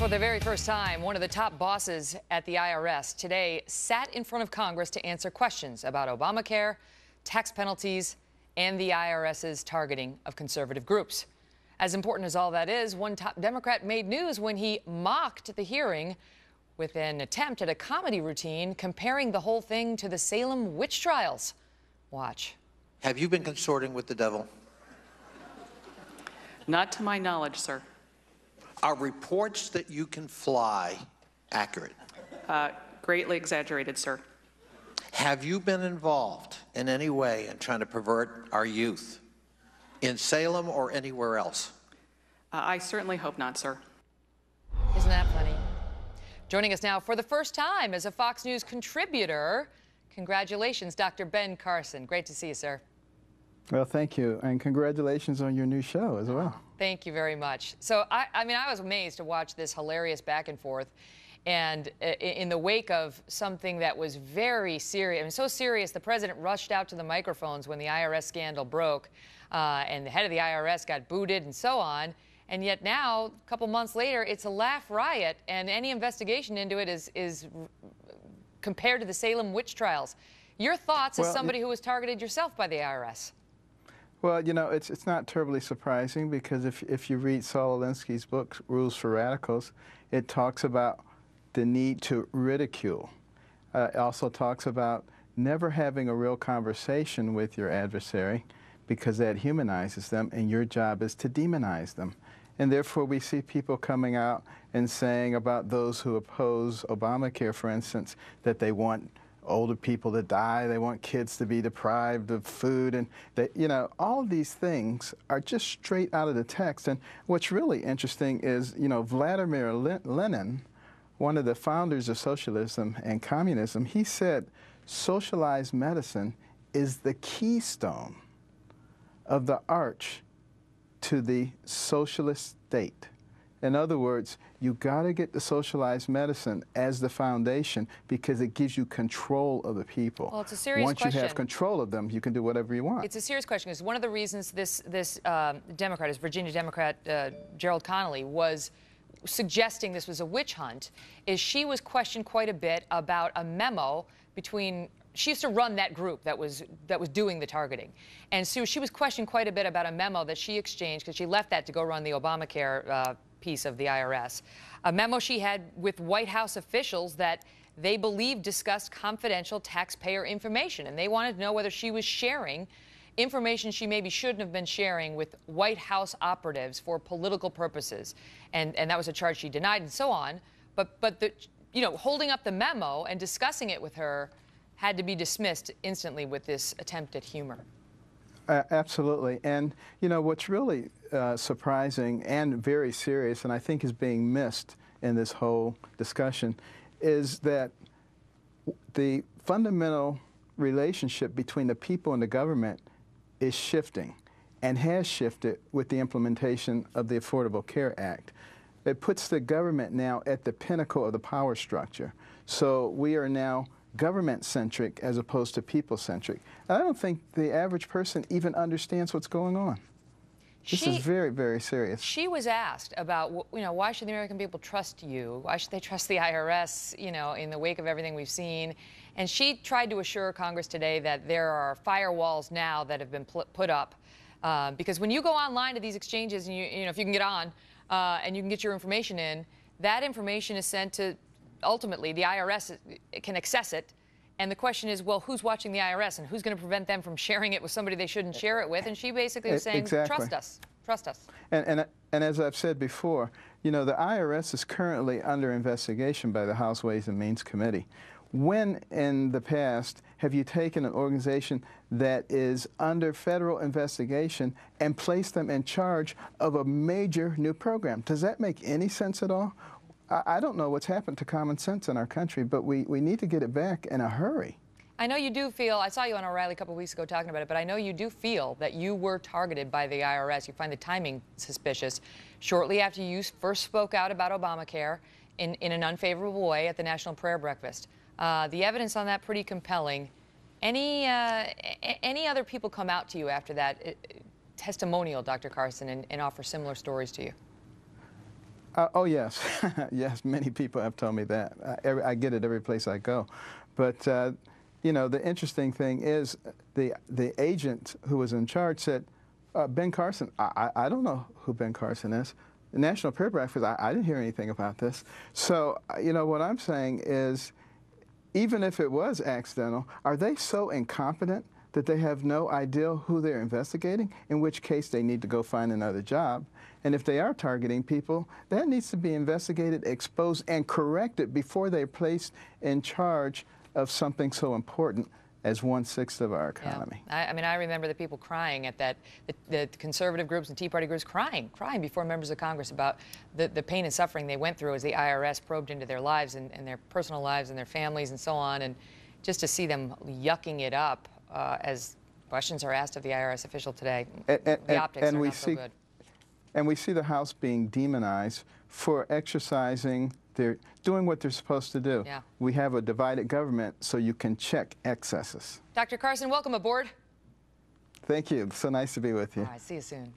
For the very first time, one of the top bosses at the IRS today sat in front of Congress to answer questions about Obamacare, tax penalties, and the IRS's targeting of conservative groups. As important as all that is, one top Democrat made news when he mocked the hearing with an attempt at a comedy routine comparing the whole thing to the Salem witch trials. Watch. Have you been consorting with the devil? Not to my knowledge, sir. Are reports that you can fly accurate? Greatly exaggerated, sir. Have you been involved in any way in trying to pervert our youth in Salem or anywhere else? I certainly hope not, sir. Isn't that funny? Joining us now for the first time as a Fox News contributor, congratulations, Dr. Ben Carson. Great to see you, sir. Well, thank you, and congratulations on your new show as well. Thank you very much. So, I mean, I was amazed to watch this hilarious back and forth, and in the wake of something that was very serious, I mean, so serious, the president rushed out to the microphones when the IRS scandal broke, and the head of the IRS got booted and so on, and yet now, a couple months later, it's a laugh riot, and any investigation into it is compared to the Salem witch trials. Your thoughts as somebody who was targeted yourself by the IRS? Well, you know, it's not terribly surprising because if you read Saul Alinsky's book, Rules for Radicals, it talks about the need to ridicule. It also talks about never having a real conversation with your adversary because that humanizes them, and your job is to demonize them. And therefore, we see people coming out and saying about those who oppose Obamacare, for instance, that they want older people to die, they want kids to be deprived of food, and that, you know, all of these things are just straight out of the text. And what's really interesting is, you know, Vladimir Lenin, one of the founders of socialism and communism, he said socialized medicine is the keystone of the arch to the socialist state. In other words, you got to get the socialized medicine as the foundation because it gives you control of the people. Well, it's a serious question. Once you have control of them, you can do whatever you want. It's a serious question because one of the reasons this Democrat, this Virginia Democrat, Gerald Connolly, was suggesting this was a witch hunt is she was questioned quite a bit about a memo between. She used to run that group that was doing the targeting. And so she was questioned quite a bit about a memo that she exchanged because she left that to go run the Obamacare piece of the IRS. A memo she had with White House officials that they believed discussed confidential taxpayer information. And they wanted to know whether she was sharing information she maybe shouldn't have been sharing with White House operatives for political purposes. And that was a charge she denied and so on. But you know, holding up the memo and discussing it with her had to be dismissed instantly with this attempt at humor. Absolutely. And, you know, what's really surprising and very serious, and I think is being missed in this whole discussion, is that the fundamental relationship between the people and the government is shifting and has shifted with the implementation of the Affordable Care Act. It puts the government now at the pinnacle of the power structure. So we are now government-centric as opposed to people-centric. And I don't think the average person even understands what's going on. This is very, very serious. She was asked about, you know, why should the American people trust you? Why should they trust the IRS, you know, in the wake of everything we've seen? And she tried to assure Congress today that there are firewalls now that have been put up. Because when you go online to these exchanges, and you know, if you can get on and you can get your information in, that information is sent to ultimately, the IRS can access it, and the question is, well, who's watching the IRS, and who's going to prevent them from sharing it with somebody they shouldn't share it with? And she basically was saying, trust us, trust us. And as I've said before, you know, the IRS is currently under investigation by the House Ways and Means Committee. When in the past have you taken an organization that is under federal investigation and placed them in charge of a major new program? Does that make any sense at all? I don't know what's happened to common sense in our country, but we need to get it back in a hurry. I know you do feel, I saw you on O'Reilly a couple of weeks ago talking about it, but I know you do feel that you were targeted by the IRS. You find the timing suspicious. Shortly after you first spoke out about Obamacare in an unfavorable way at the National Prayer Breakfast. The evidence on that pretty compelling. Any other people come out to you after that testimonial, Dr. Carson, and offer similar stories to you? Oh, yes. Yes, many people have told me that. I get it every place I go. But, you know, the interesting thing is the agent who was in charge said, Ben Carson, I don't know who Ben Carson is. The National Paragraph was, I didn't hear anything about this. So, you know, what I'm saying is, even if it was accidental, are they so incompetent that they have no idea who they're investigating, in which case they need to go find another job? And if they are targeting people, that needs to be investigated, exposed, and corrected before they're placed in charge of something so important as 1/6 of our economy. Yeah. I mean, I remember the people crying at that, the conservative groups and Tea Party groups crying before members of Congress about the pain and suffering they went through as the IRS probed into their lives and their personal lives and their families and so on. And just to see them yucking it up as questions are asked of the IRS official today, the optics are not so good. And we see the House being demonized for exercising doing what they're supposed to do. Yeah. We have a divided government so you can check excesses. Dr. Carson, welcome aboard. Thank you. So nice to be with you. All right, see you soon.